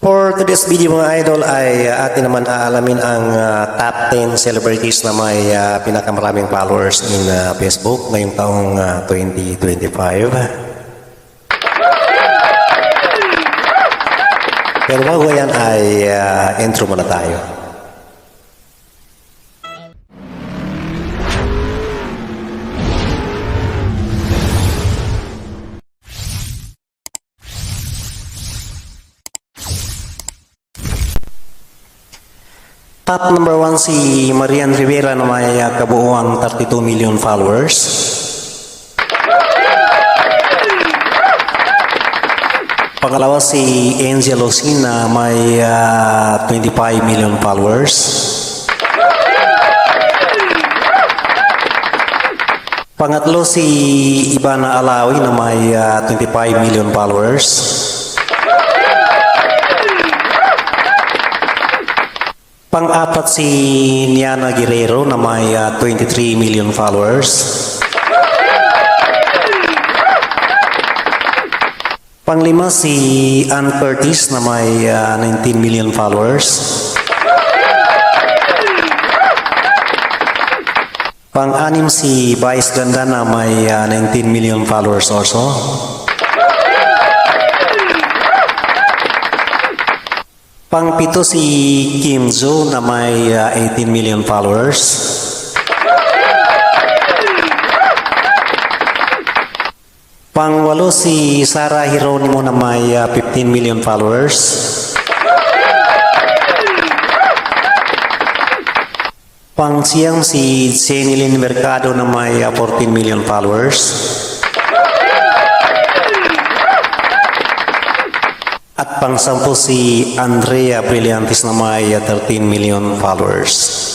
For today's video mga idol ay atin naman aalamin ang top 10 celebrities na may pinakamaraming followers in Facebook ngayong taong 2025. Pero bago yan ay intro muna tayo. Top number 1 si Marian Rivera na may kabuuan 32 million followers. Pangalawa si Angel Lucina may 25 million followers. Pangatlo si Ivana Alawi na may 25 million followers. Pang-apat si Niana Guerrero na may 23 million followers. Panglima si Ann Curtis na may 19 million followers. Pang-anim si Vice Ganda na may 19 million followers also. Pang-pito si Kim Jo na may 18 million followers. Pang-walo si Sarah Geronimo na may 15 million followers. Pang-siyam si Jenilyn Mercado na may 14 million followers. At pang-sampu si Andrea Brillantes na may 13 million followers.